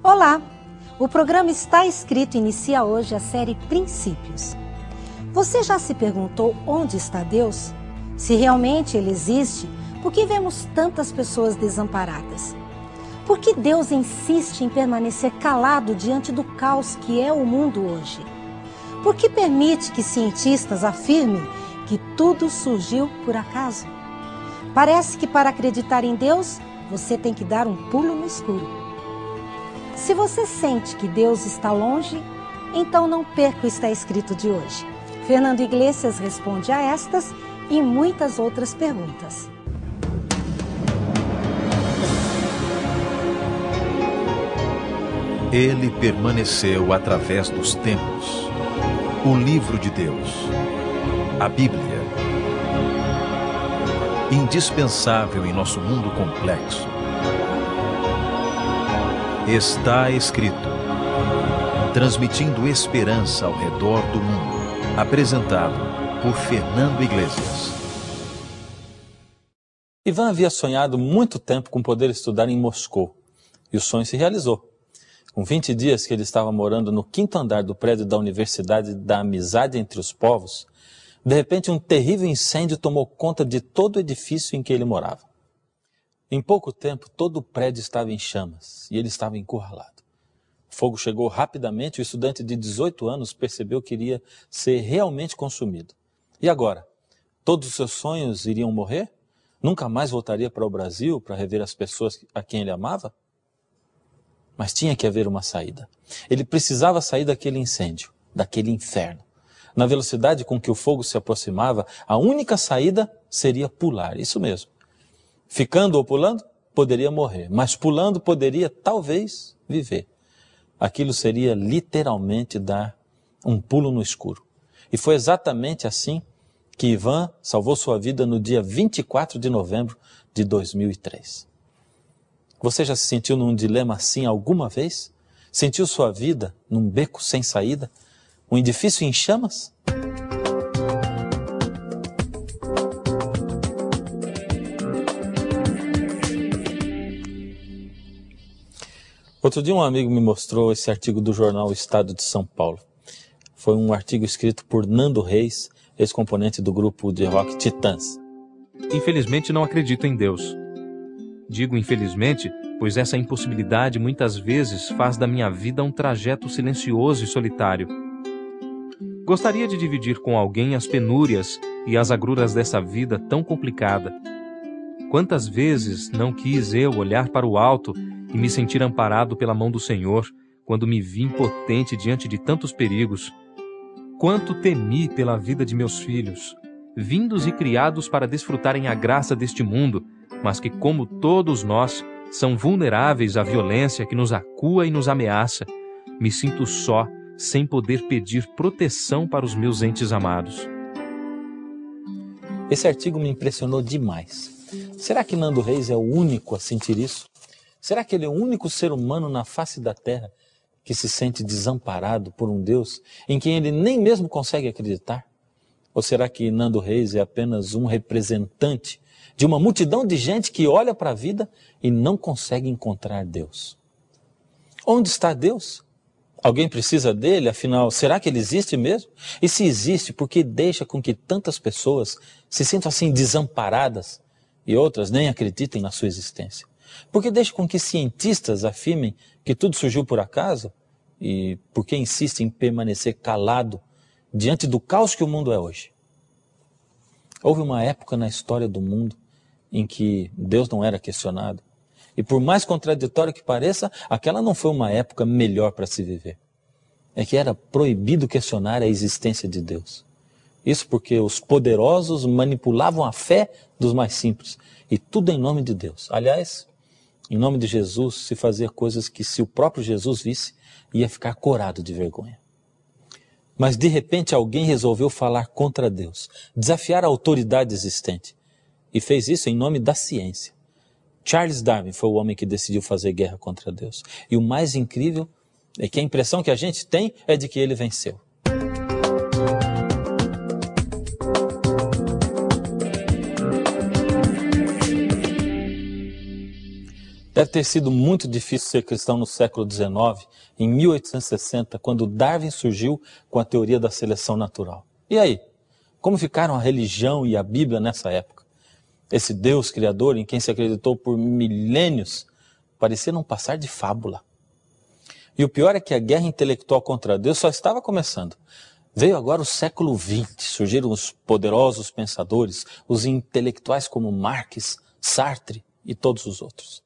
Olá! O programa Está Escrito inicia hoje a série Princípios. Você já se perguntou onde está Deus? Se realmente Ele existe, por que vemos tantas pessoas desamparadas? Por que Deus insiste em permanecer calado diante do caos que é o mundo hoje? Por que permite que cientistas afirmem que tudo surgiu por acaso? Parece que para acreditar em Deus, você tem que dar um pulo no escuro. Se você sente que Deus está longe, então não perca o Está Escrito de hoje. Fernando Iglesias responde a estas e muitas outras perguntas. Ele permaneceu através dos tempos. O livro de Deus, a Bíblia. Indispensável em nosso mundo complexo. Está Escrito, transmitindo esperança ao redor do mundo. Apresentado por Fernando Iglesias. Ivan havia sonhado muito tempo com poder estudar em Moscou, e o sonho se realizou. Com 20 dias que ele estava morando no 5º andar do prédio da Universidade da Amizade entre os Povos, de repente um terrível incêndio tomou conta de todo o edifício em que ele morava. Em pouco tempo, todo o prédio estava em chamas e ele estava encurralado. O fogo chegou rapidamente e o estudante de 18 anos percebeu que iria ser realmente consumido. E agora? Todos os seus sonhos iriam morrer? Nunca mais voltaria para o Brasil para rever as pessoas a quem ele amava? Mas tinha que haver uma saída. Ele precisava sair daquele incêndio, daquele inferno. Na velocidade com que o fogo se aproximava, a única saída seria pular, isso mesmo. Ficando ou pulando, poderia morrer, mas pulando poderia, talvez, viver. Aquilo seria literalmente dar um pulo no escuro. E foi exatamente assim que Ivan salvou sua vida no dia 24 de novembro de 2003. Você já se sentiu num dilema assim alguma vez? Sentiu sua vida num beco sem saída? Um edifício em chamas? Outro dia um amigo me mostrou esse artigo do jornal Estado de São Paulo. Foi um artigo escrito por Nando Reis, ex-componente do grupo de rock Titãs. Infelizmente não acredito em Deus. Digo infelizmente, pois essa impossibilidade muitas vezes faz da minha vida um trajeto silencioso e solitário. Gostaria de dividir com alguém as penúrias e as agruras dessa vida tão complicada. Quantas vezes não quis eu olhar para o alto e me sentir amparado pela mão do Senhor, quando me vi impotente diante de tantos perigos. Quanto temi pela vida de meus filhos, vindos e criados para desfrutarem a graça deste mundo, mas que, como todos nós, são vulneráveis à violência que nos acua e nos ameaça. Me sinto só, sem poder pedir proteção para os meus entes amados. Esse artigo me impressionou demais. Será que Nando Reis é o único a sentir isso? Será que ele é o único ser humano na face da terra que se sente desamparado por um Deus em quem ele nem mesmo consegue acreditar? Ou será que Nando Reis é apenas um representante de uma multidão de gente que olha para a vida e não consegue encontrar Deus? Onde está Deus? Alguém precisa dele? Afinal, será que ele existe mesmo? E se existe, por que deixa com que tantas pessoas se sintam assim desamparadas e outras nem acreditem na sua existência? Por que deixa com que cientistas afirmem que tudo surgiu por acaso? E por que insiste em permanecer calado diante do caos que o mundo é hoje? Houve uma época na história do mundo em que Deus não era questionado. E por mais contraditório que pareça, aquela não foi uma época melhor para se viver. É que era proibido questionar a existência de Deus. Isso porque os poderosos manipulavam a fé dos mais simples. E tudo em nome de Deus. Aliás, em nome de Jesus se fazia coisas que, se o próprio Jesus visse, ia ficar corado de vergonha. Mas de repente alguém resolveu falar contra Deus, desafiar a autoridade existente. E fez isso em nome da ciência. Charles Darwin foi o homem que decidiu fazer guerra contra Deus. E o mais incrível é que a impressão que a gente tem é de que ele venceu. Deve ter sido muito difícil ser cristão no século XIX, em 1860, quando Darwin surgiu com a teoria da seleção natural. E aí? Como ficaram a religião e a Bíblia nessa época? Esse Deus criador em quem se acreditou por milênios parecia não passar de fábula. E o pior é que a guerra intelectual contra Deus só estava começando. Veio agora o século XX, surgiram os poderosos pensadores, os intelectuais como Marx, Sartre e todos os outros.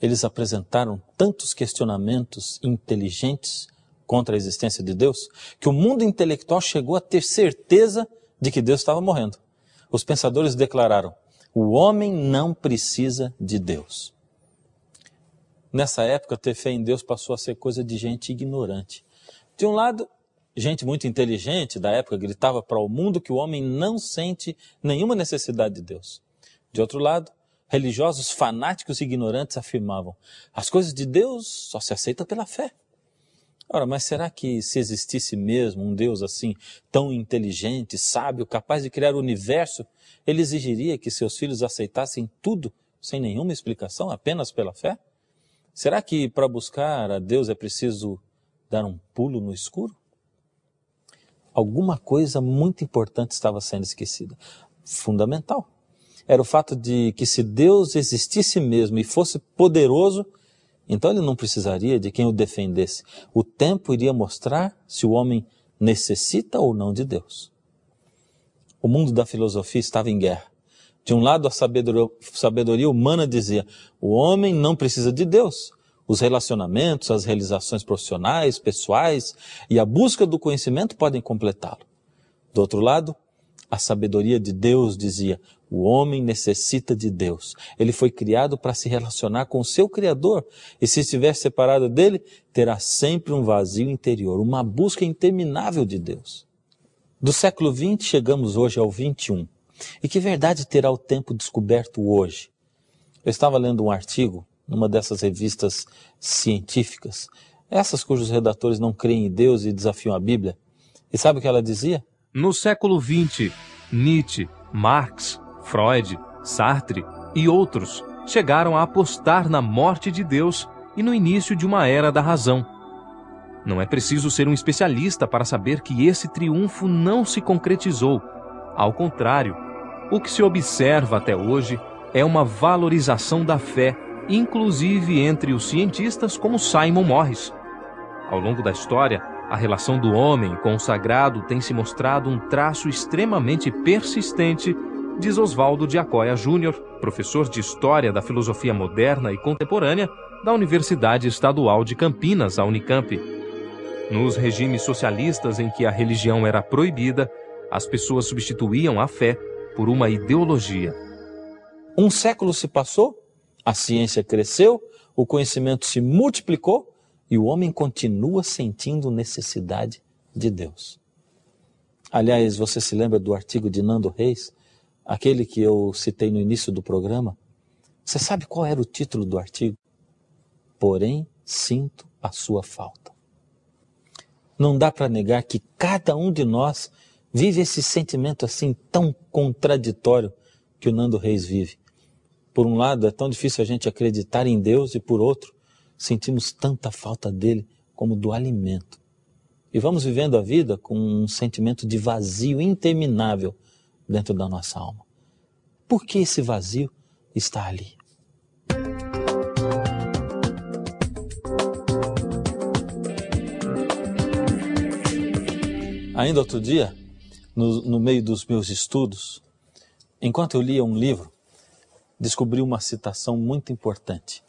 Eles apresentaram tantos questionamentos inteligentes contra a existência de Deus, que o mundo intelectual chegou a ter certeza de que Deus estava morrendo. Os pensadores declararam: o homem não precisa de Deus. Nessa época, ter fé em Deus passou a ser coisa de gente ignorante. De um lado, gente muito inteligente da época gritava para o mundo que o homem não sente nenhuma necessidade de Deus. De outro lado, religiosos fanáticos e ignorantes afirmavam: as coisas de Deus só se aceitam pela fé. Ora, mas será que se existisse mesmo um Deus assim, tão inteligente, sábio, capaz de criar o universo, ele exigiria que seus filhos aceitassem tudo sem nenhuma explicação, apenas pela fé? Será que para buscar a Deus é preciso dar um pulo no escuro? Alguma coisa muito importante estava sendo esquecida, fundamental. Era o fato de que se Deus existisse mesmo e fosse poderoso, então ele não precisaria de quem o defendesse. O tempo iria mostrar se o homem necessita ou não de Deus. O mundo da filosofia estava em guerra. De um lado, a sabedoria humana dizia: o homem não precisa de Deus. Os relacionamentos, as realizações profissionais, pessoais e a busca do conhecimento podem completá-lo. Do outro lado, a sabedoria de Deus dizia: o homem necessita de Deus. Ele foi criado para se relacionar com o seu Criador. E se estiver separado dele, terá sempre um vazio interior, uma busca interminável de Deus. Do século XX, chegamos hoje ao XXI. E que verdade terá o tempo descoberto hoje? Eu estava lendo um artigo numa dessas revistas científicas, essas cujos redatores não creem em Deus e desafiam a Bíblia. E sabe o que ela dizia? No século XX, Nietzsche, Marx, Freud, Sartre e outros chegaram a apostar na morte de Deus e no início de uma era da razão. Não é preciso ser um especialista para saber que esse triunfo não se concretizou. Ao contrário, o que se observa até hoje é uma valorização da fé, inclusive entre os cientistas como Simon Morris. Ao longo da história, a relação do homem com o sagrado tem se mostrado um traço extremamente persistente, diz Oswaldo de Acóia Júnior, professor de História da Filosofia Moderna e Contemporânea da Universidade Estadual de Campinas, a Unicamp. Nos regimes socialistas em que a religião era proibida, as pessoas substituíam a fé por uma ideologia. Um século se passou, a ciência cresceu, o conhecimento se multiplicou e o homem continua sentindo necessidade de Deus. Aliás, você se lembra do artigo de Nando Reis, aquele que eu citei no início do programa? Você sabe qual era o título do artigo? Porém, sinto a sua falta. Não dá para negar que cada um de nós vive esse sentimento assim tão contraditório que o Nando Reis vive. Por um lado, é tão difícil a gente acreditar em Deus e por outro, sentimos tanta falta dele como do alimento. E vamos vivendo a vida com um sentimento de vazio interminável dentro da nossa alma. Por que esse vazio está ali? Ainda outro dia, no meio dos meus estudos, enquanto eu lia um livro, descobri uma citação muito importante.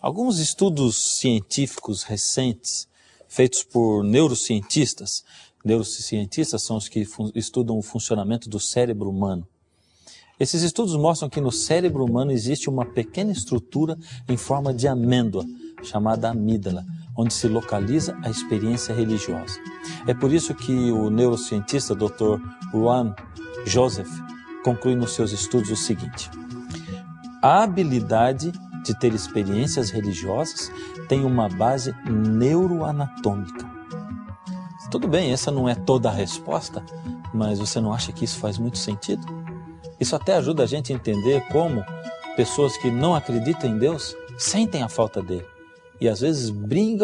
Alguns estudos científicos recentes, feitos por neurocientistas são os que estudam o funcionamento do cérebro humano. Esses estudos mostram que no cérebro humano existe uma pequena estrutura em forma de amêndoa, chamada amígdala, onde se localiza a experiência religiosa. É por isso que o neurocientista Dr. Juan Joseph conclui nos seus estudos o seguinte: a habilidade de ter experiências religiosas tem uma base neuroanatômica. Tudo bem, essa não é toda a resposta, mas você não acha que isso faz muito sentido? Isso até ajuda a gente a entender como pessoas que não acreditam em Deus sentem a falta dele e às vezes brigam